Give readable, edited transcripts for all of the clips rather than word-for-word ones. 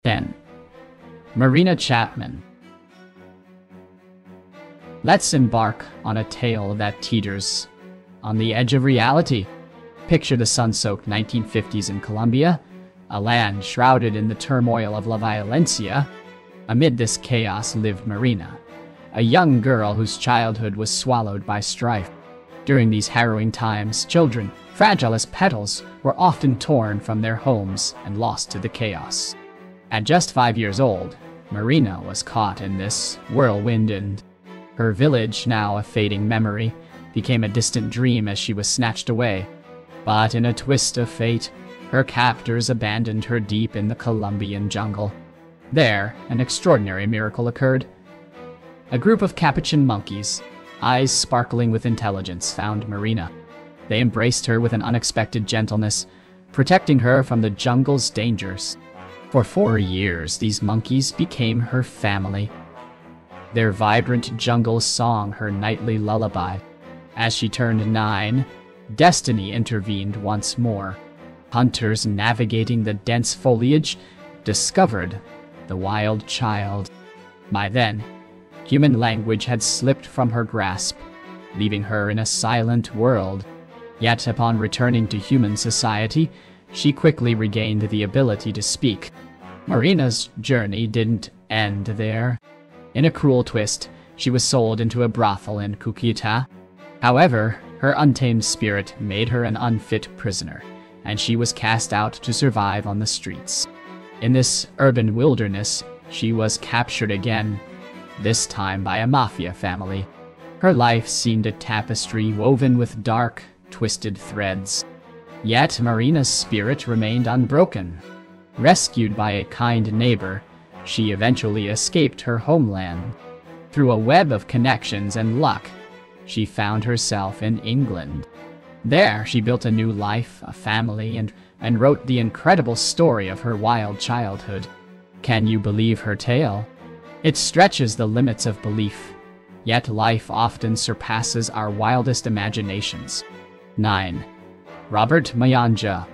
10. Marina Chapman. Let's embark on a tale that teeters on the edge of reality. Picture the sun-soaked 1950s in Colombia, a land shrouded in the turmoil of la violencia. Amid this chaos lived Marina, a young girl whose childhood was swallowed by strife. During these harrowing times, children, fragile as petals, were often torn from their homes and lost to the chaos. At just 5 years old, Marina was caught in this whirlwind, and her village, now a fading memory, became a distant dream as she was snatched away. But in a twist of fate, her captors abandoned her deep in the Colombian jungle. There, an extraordinary miracle occurred. A group of capuchin monkeys, eyes sparkling with intelligence, found Marina. They embraced her with an unexpected gentleness, protecting her from the jungle's dangers. For 4 years, these monkeys became her family. Their vibrant jungle song her nightly lullaby. As she turned 9, destiny intervened once more. Hunters navigating the dense foliage discovered the wild child. By then, human language had slipped from her grasp, leaving her in a silent world. Yet upon returning to human society, she quickly regained the ability to speak. Marina's journey didn't end there. In a cruel twist, she was sold into a brothel in Cúcuta. However, her untamed spirit made her an unfit prisoner, and she was cast out to survive on the streets. In this urban wilderness, she was captured again, this time by a mafia family. Her life seemed a tapestry woven with dark, twisted threads. Yet Marina's spirit remained unbroken. Rescued by a kind neighbor, she eventually escaped her homeland. Through a web of connections and luck, she found herself in England. There, she built a new life, a family, and wrote the incredible story of her wild childhood. Can you believe her tale? It stretches the limits of belief, yet life often surpasses our wildest imaginations. 9. Robert Mayanja.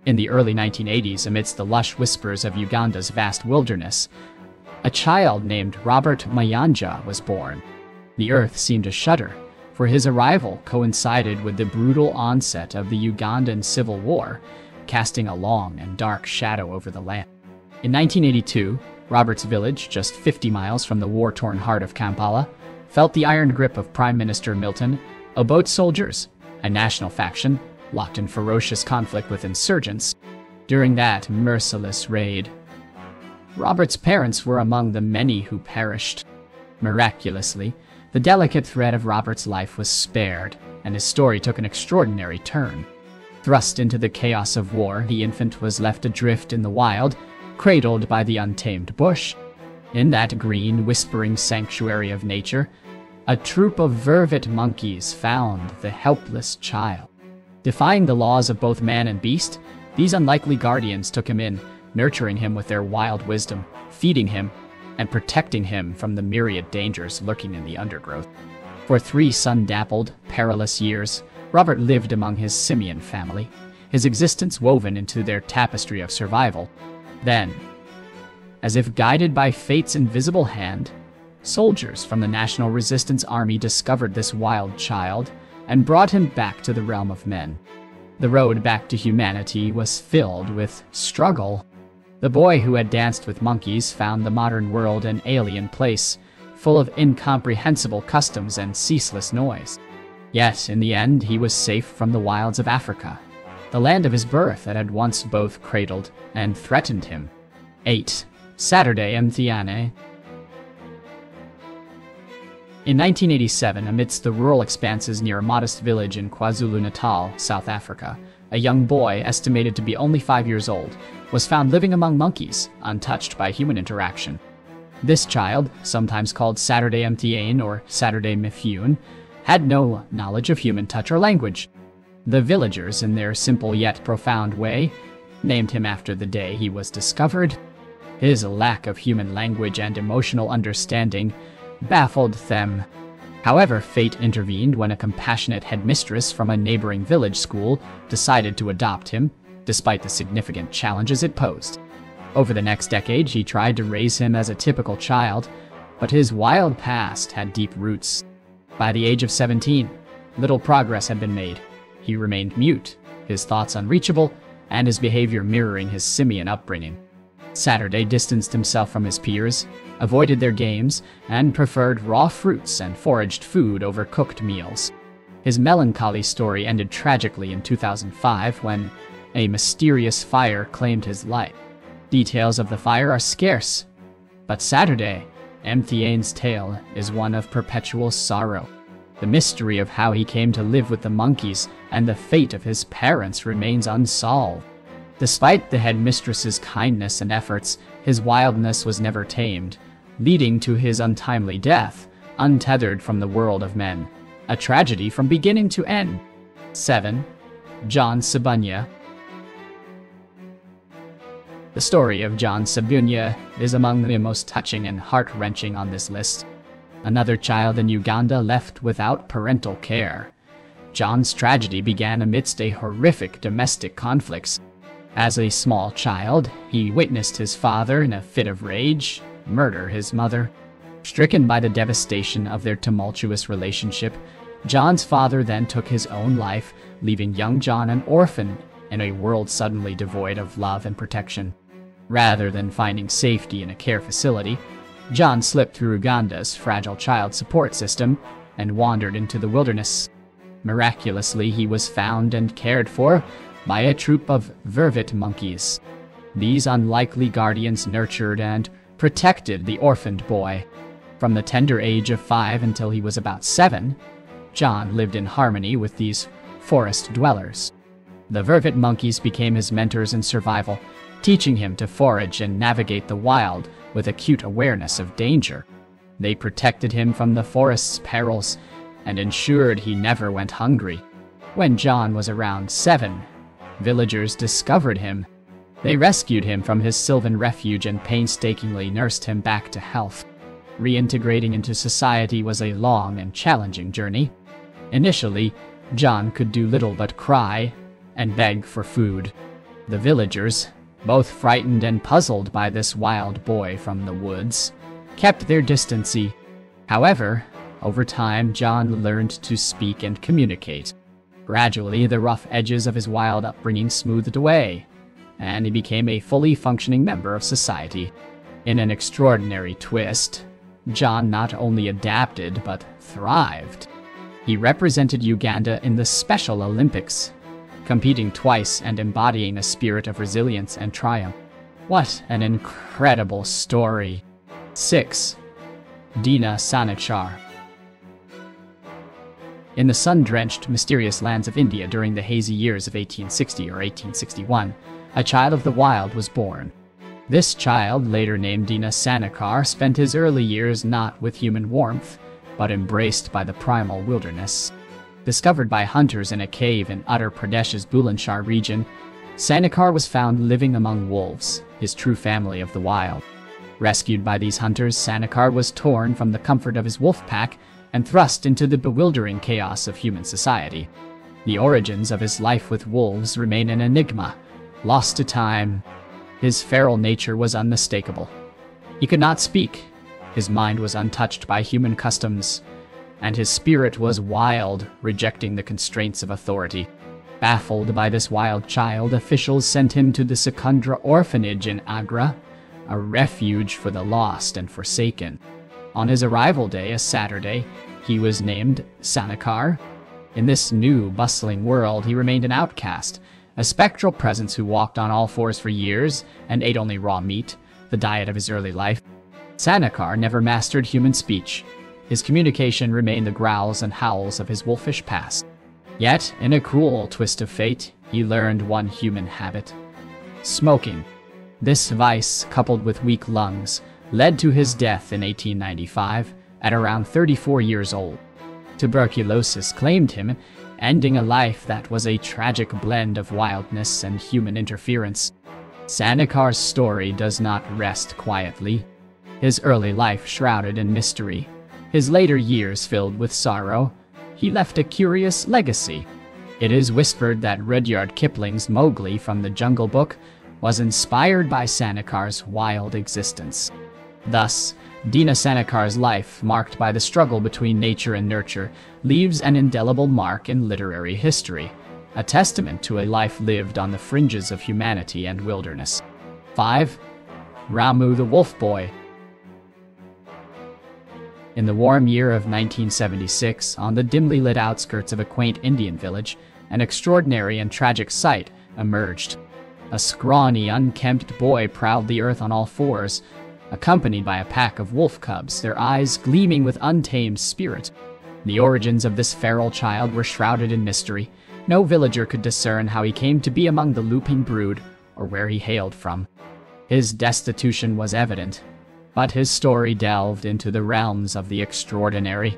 In the early 1980s, amidst the lush whispers of Uganda's vast wilderness, a child named Robert Mayanja was born. The earth seemed to shudder, for his arrival coincided with the brutal onset of the Ugandan Civil War, casting a long and dark shadow over the land. In 1982, Robert's village, just 50 miles from the war-torn heart of Kampala, felt the iron grip of Prime Minister Milton Obote soldiers, a national faction locked in ferocious conflict with insurgents. During that merciless raid, Robert's parents were among the many who perished. Miraculously, the delicate thread of Robert's life was spared, and his story took an extraordinary turn. Thrust into the chaos of war, the infant was left adrift in the wild, cradled by the untamed bush. In that green, whispering sanctuary of nature, a troop of vervet monkeys found the helpless child. Defying the laws of both man and beast, these unlikely guardians took him in, nurturing him with their wild wisdom, feeding him, and protecting him from the myriad dangers lurking in the undergrowth. For 3 sun-dappled, perilous years, Robert lived among his simian family, his existence woven into their tapestry of survival. Then, as if guided by fate's invisible hand, soldiers from the National Resistance Army discovered this wild child and brought him back to the realm of men. The road back to humanity was filled with struggle. The boy who had danced with monkeys found the modern world an alien place, full of incomprehensible customs and ceaseless noise. Yet, in the end, he was safe from the wilds of Africa, the land of his birth that had once both cradled and threatened him. 8. Saturday Mthiane. In 1987, amidst the rural expanses near a modest village in KwaZulu-Natal, South Africa, a young boy, estimated to be only 5 years old, was found living among monkeys, untouched by human interaction. This child, sometimes called Saturday Mthiane or Saturday Mifune, had no knowledge of human touch or language. The villagers, in their simple yet profound way, named him after the day he was discovered. His lack of human language and emotional understanding baffled them. However, fate intervened when a compassionate headmistress from a neighboring village school decided to adopt him, despite the significant challenges it posed. Over the next decade, he tried to raise him as a typical child, but his wild past had deep roots. By the age of 17, little progress had been made. He remained mute, his thoughts unreachable, and his behavior mirroring his simian upbringing. Saturday distanced himself from his peers, avoided their games, and preferred raw fruits and foraged food over cooked meals. His melancholy story ended tragically in 2005 when a mysterious fire claimed his life. Details of the fire are scarce, but Saturday, Mthane's tale is one of perpetual sorrow. The mystery of how he came to live with the monkeys and the fate of his parents remains unsolved. Despite the headmistress's kindness and efforts, his wildness was never tamed, leading to his untimely death, untethered from the world of men. A tragedy from beginning to end. 7. John Sabunya. The story of John Sabunya is among the most touching and heart-wrenching on this list. Another child in Uganda left without parental care. John's tragedy began amidst a horrific domestic conflicts. As a small child, he witnessed his father, in a fit of rage, murder his mother. Stricken by the devastation of their tumultuous relationship, John's father then took his own life, leaving young John an orphan in a world suddenly devoid of love and protection. Rather than finding safety in a care facility, John slipped through Uganda's fragile child support system and wandered into the wilderness. Miraculously, he was found and cared for by a troop of vervet monkeys. These unlikely guardians nurtured and protected the orphaned boy. From the tender age of 5 until he was about 7, John lived in harmony with these forest dwellers. The vervet monkeys became his mentors in survival, teaching him to forage and navigate the wild with acute awareness of danger. They protected him from the forest's perils and ensured he never went hungry. When John was around 7, villagers discovered him. They rescued him from his sylvan refuge and painstakingly nursed him back to health. Reintegrating into society was a long and challenging journey. Initially, John could do little but cry and beg for food. The villagers, both frightened and puzzled by this wild boy from the woods, kept their distance. However, over time, John learned to speak and communicate. Gradually, the rough edges of his wild upbringing smoothed away, and he became a fully functioning member of society. In an extraordinary twist, John not only adapted but thrived. He represented Uganda in the Special Olympics, competing twice and embodying a spirit of resilience and triumph. What an incredible story. 6. Dina Sanachar. In the sun-drenched, mysterious lands of India during the hazy years of 1860 or 1861, a child of the wild was born. This child, later named Dina Sanachar, spent his early years not with human warmth, but embraced by the primal wilderness. Discovered by hunters in a cave in Uttar Pradesh's Bulandshahr region, Sanachar was found living among wolves, his true family of the wild. Rescued by these hunters, Sanachar was torn from the comfort of his wolf pack and thrust into the bewildering chaos of human society. The origins of his life with wolves remain an enigma, lost to time. His feral nature was unmistakable. He could not speak, his mind was untouched by human customs, and his spirit was wild, rejecting the constraints of authority. Baffled by this wild child, officials sent him to the Secundra orphanage in Agra, a refuge for the lost and forsaken. On his arrival day, a Saturday, he was named Sanachar. In this new, bustling world, he remained an outcast, a spectral presence who walked on all fours for years and ate only raw meat, the diet of his early life. Sanachar never mastered human speech. His communication remained the growls and howls of his wolfish past. Yet, in a cruel twist of fate, he learned one human habit: smoking. This vice, coupled with weak lungs, led to his death in 1895 at around 34 years old. Tuberculosis claimed him, ending a life that was a tragic blend of wildness and human interference. Sanachar's story does not rest quietly. His early life shrouded in mystery, his later years filled with sorrow, he left a curious legacy. It is whispered that Rudyard Kipling's Mowgli from the Jungle Book was inspired by Sanikar's wild existence. Thus, Dina Sanikar's life, marked by the struggle between nature and nurture, leaves an indelible mark in literary history, a testament to a life lived on the fringes of humanity and wilderness. 5. Ramu the Wolf Boy. In the warm year of 1976, on the dimly lit outskirts of a quaint Indian village, an extraordinary and tragic sight emerged. A scrawny, unkempt boy prowled the earth on all fours, accompanied by a pack of wolf cubs, their eyes gleaming with untamed spirit. The origins of this feral child were shrouded in mystery. No villager could discern how he came to be among the looping brood or where he hailed from. His destitution was evident, but his story delved into the realms of the extraordinary.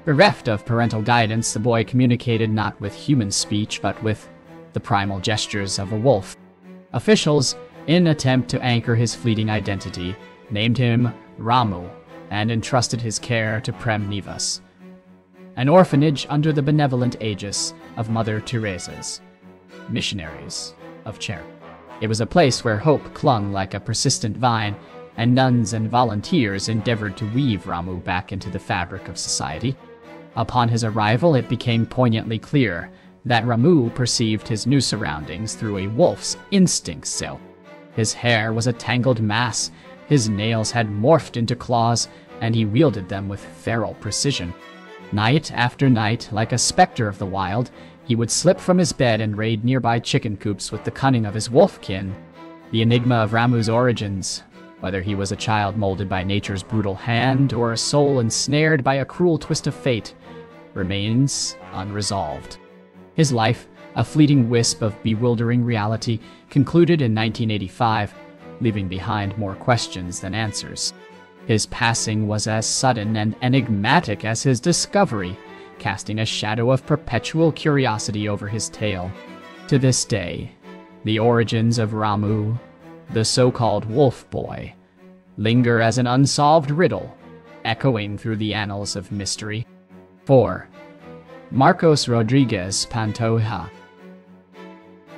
Bereft of parental guidance, the boy communicated not with human speech, but with the primal gestures of a wolf. Officials, in attempt to anchor his fleeting identity, named him Ramu and entrusted his care to Prem Nivas, an orphanage under the benevolent aegis of Mother Teresa's Missionaries of Charity. It was a place where hope clung like a persistent vine, and nuns and volunteers endeavored to weave Ramu back into the fabric of society. Upon his arrival, it became poignantly clear that Ramu perceived his new surroundings through a wolf's instinct cell. His hair was a tangled mass, his nails had morphed into claws, and he wielded them with feral precision. Night after night, like a specter of the wild, he would slip from his bed and raid nearby chicken coops with the cunning of his wolfkin. The enigma of Ramu's origins, whether he was a child molded by nature's brutal hand or a soul ensnared by a cruel twist of fate, remains unresolved. His life, a fleeting wisp of bewildering reality, concluded in 1985, leaving behind more questions than answers. His passing was as sudden and enigmatic as his discovery, casting a shadow of perpetual curiosity over his tale. To this day, the origins of Ramu, the so-called Wolf Boy, linger as an unsolved riddle, echoing through the annals of mystery. 4. Marcos Rodriguez Pantoja.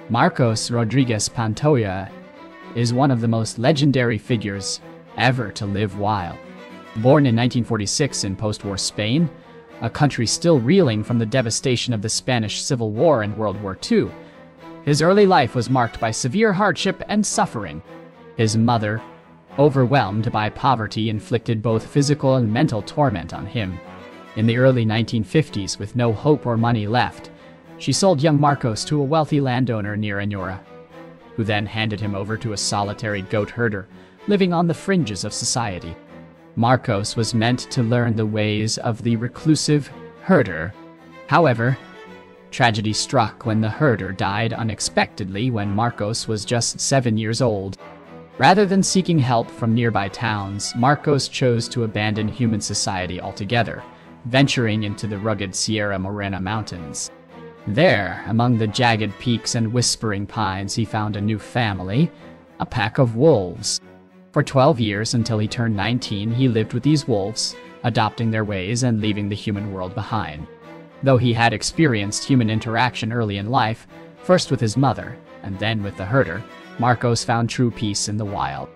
Marcos Rodriguez Pantoja is one of the most legendary figures ever to live wild. Born in 1946 in post-war Spain, a country still reeling from the devastation of the Spanish Civil War and World War II, his early life was marked by severe hardship and suffering. His mother, overwhelmed by poverty, inflicted both physical and mental torment on him. In the early 1950s, with no hope or money left, she sold young Marcos to a wealthy landowner near Anora, who then handed him over to a solitary goat herder living on the fringes of society. Marcos was meant to learn the ways of the reclusive herder. However, tragedy struck when the herder died unexpectedly when Marcos was just 7 years old. Rather than seeking help from nearby towns, Marcos chose to abandon human society altogether, venturing into the rugged Sierra Morena mountains. There, among the jagged peaks and whispering pines, he found a new family, a pack of wolves. For 12 years, until he turned 19, he lived with these wolves, adopting their ways and leaving the human world behind. Though he had experienced human interaction early in life, first with his mother, and then with the herder, Marcos found true peace in the wild.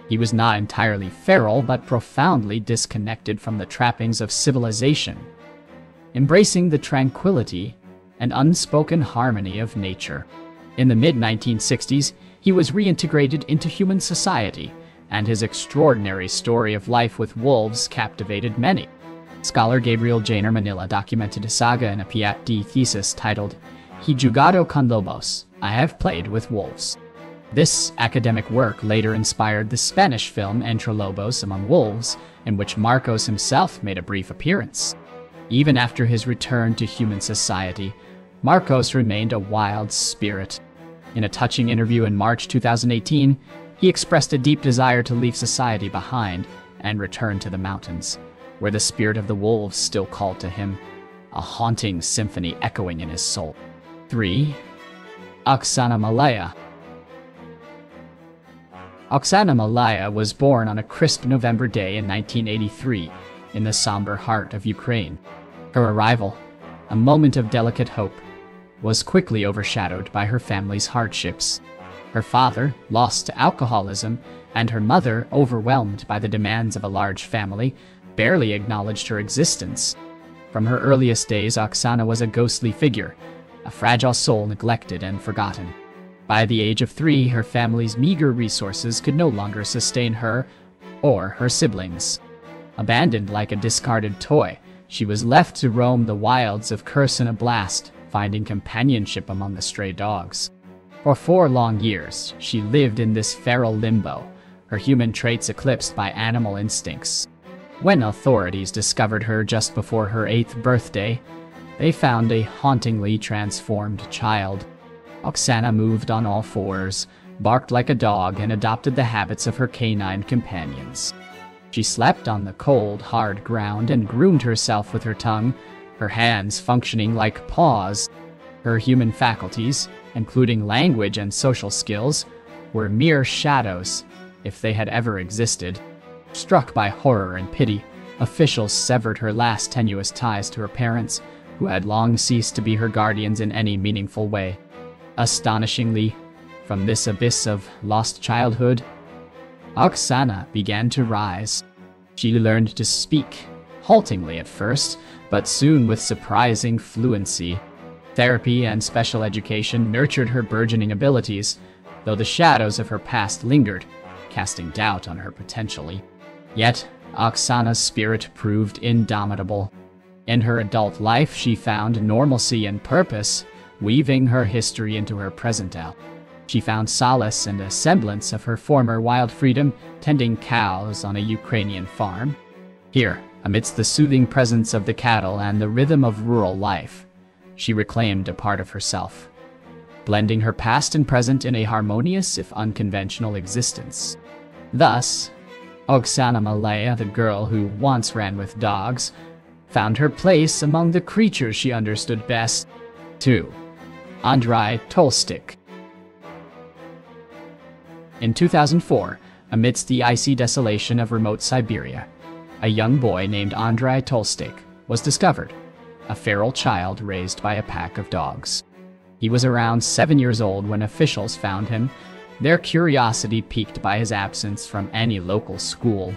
He was not entirely feral, but profoundly disconnected from the trappings of civilization, embracing the tranquility and unspoken harmony of nature. In the mid-1960s, he was reintegrated into human society, and his extraordinary story of life with wolves captivated many. Scholar Gabriel Janer Manila documented his saga in a PhD thesis titled, He Jugado con Lobos, I Have Played with Wolves. This academic work later inspired the Spanish film Entre Lobos Among Wolves, in which Marcos himself made a brief appearance. Even after his return to human society, Marcos remained a wild spirit. In a touching interview in March 2018, he expressed a deep desire to leave society behind and return to the mountains, where the spirit of the wolves still called to him, a haunting symphony echoing in his soul. 3. Oksana Malaya. Oksana Malaya was born on a crisp November day in 1983 in the somber heart of Ukraine. Her arrival, a moment of delicate hope, was quickly overshadowed by her family's hardships. Her father, lost to alcoholism, and her mother, overwhelmed by the demands of a large family, barely acknowledged her existence. From her earliest days, Oksana was a ghostly figure, a fragile soul neglected and forgotten. By the age of 3, her family's meager resources could no longer sustain her or her siblings. Abandoned like a discarded toy, she was left to roam the wilds of Kherson Oblast, finding companionship among the stray dogs. For 4 long years, she lived in this feral limbo, her human traits eclipsed by animal instincts. When authorities discovered her just before her 8th birthday, they found a hauntingly transformed child. Oksana moved on all 4s, barked like a dog, and adopted the habits of her canine companions. She slept on the cold, hard ground and groomed herself with her tongue, her hands functioning like paws. Her human faculties, including language and social skills, were mere shadows, if they had ever existed. Struck by horror and pity, officials severed her last tenuous ties to her parents, who had long ceased to be her guardians in any meaningful way. Astonishingly, from this abyss of lost childhood, Oksana began to rise. She learned to speak, haltingly at first, but soon with surprising fluency. Therapy and special education nurtured her burgeoning abilities, though the shadows of her past lingered, casting doubt on her potential. Yet, Oksana's spirit proved indomitable. In her adult life, she found normalcy and purpose, weaving her history into her present. She found solace and a semblance of her former wild freedom, tending cows on a Ukrainian farm. Here, amidst the soothing presence of the cattle and the rhythm of rural life, she reclaimed a part of herself, blending her past and present in a harmonious if unconventional existence. Thus, Oksana Malaya, the girl who once ran with dogs, found her place among the creatures she understood best. 2. Andrei Tolstik. In 2004, amidst the icy desolation of remote Siberia, a young boy named Andrei Tolstik was discovered, a feral child raised by a pack of dogs. He was around 7 years old when officials found him, their curiosity piqued by his absence from any local school.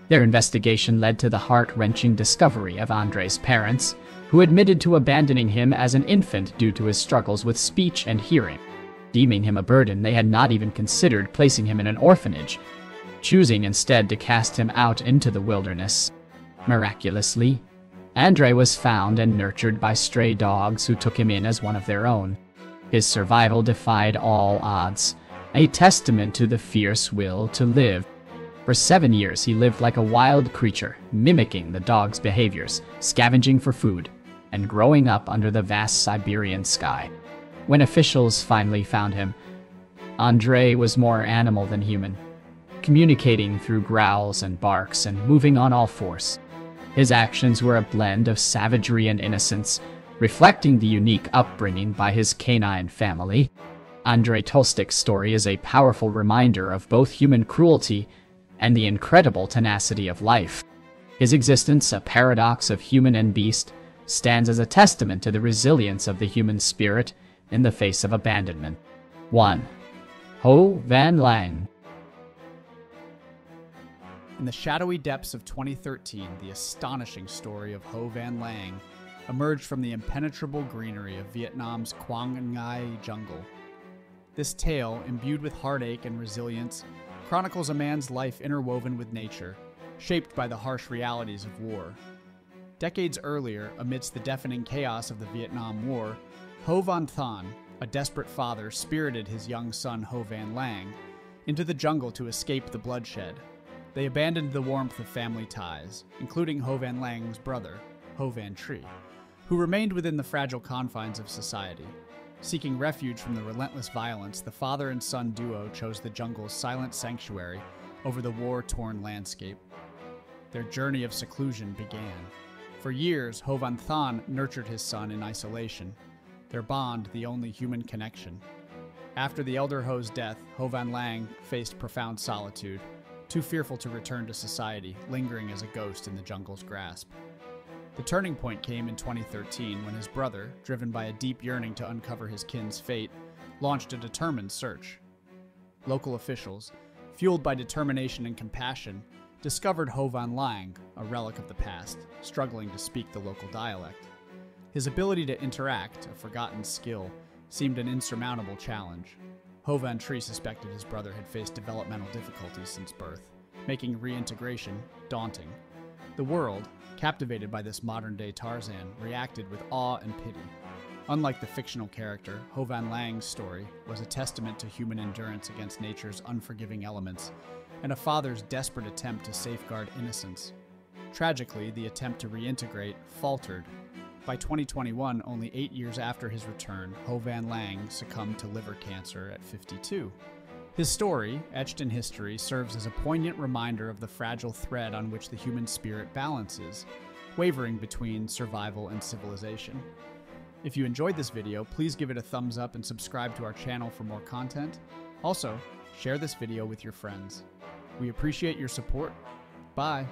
Their investigation led to the heart-wrenching discovery of Andrei's parents, who admitted to abandoning him as an infant due to his struggles with speech and hearing. Deeming him a burden, they had not even considered placing him in an orphanage, choosing instead to cast him out into the wilderness. Miraculously, Andrei was found and nurtured by stray dogs who took him in as one of their own. His survival defied all odds, a testament to the fierce will to live. For 7 years, he lived like a wild creature, mimicking the dog's behaviors, scavenging for food, and growing up under the vast Siberian sky. When officials finally found him, Andrei was more animal than human, communicating through growls and barks and moving on all 4s. His actions were a blend of savagery and innocence, reflecting the unique upbringing by his canine family. Andrei Tolstik's story is a powerful reminder of both human cruelty and the incredible tenacity of life. His existence, a paradox of human and beast, stands as a testament to the resilience of the human spirit in the face of abandonment. 1. Ho Van Lang. In the shadowy depths of 2013, the astonishing story of Ho Van Lang emerged from the impenetrable greenery of Vietnam's Quang Ngai jungle. This tale, imbued with heartache and resilience, chronicles a man's life interwoven with nature, shaped by the harsh realities of war. Decades earlier, amidst the deafening chaos of the Vietnam War, Ho Van Than, a desperate father, spirited his young son Ho Van Lang into the jungle to escape the bloodshed. They abandoned the warmth of family ties, including Ho Van Lang's brother, Ho Van Tri, who remained within the fragile confines of society. Seeking refuge from the relentless violence, the father and son duo chose the jungle's silent sanctuary over the war-torn landscape. Their journey of seclusion began. For years, Ho Van Than nurtured his son in isolation, their bond the only human connection. After the elder Ho's death, Ho Van Lang faced profound solitude, too fearful to return to society, lingering as a ghost in the jungle's grasp. The turning point came in 2013 when his brother, driven by a deep yearning to uncover his kin's fate, launched a determined search. Local officials, fueled by determination and compassion, discovered Ho Van Lang, a relic of the past, struggling to speak the local dialect. His ability to interact, a forgotten skill, seemed an insurmountable challenge. Ho Van Tree suspected his brother had faced developmental difficulties since birth, making reintegration daunting. The world, captivated by this modern-day Tarzan, reacted with awe and pity. Unlike the fictional character, Ho Van Lang's story was a testament to human endurance against nature's unforgiving elements, and a father's desperate attempt to safeguard innocence. Tragically, the attempt to reintegrate faltered. By 2021, only 8 years after his return, Ho Van Lang succumbed to liver cancer at 52. His story, etched in history, serves as a poignant reminder of the fragile thread on which the human spirit balances, wavering between survival and civilization. If you enjoyed this video, please give it a thumbs up and subscribe to our channel for more content. Also, share this video with your friends. We appreciate your support. Bye.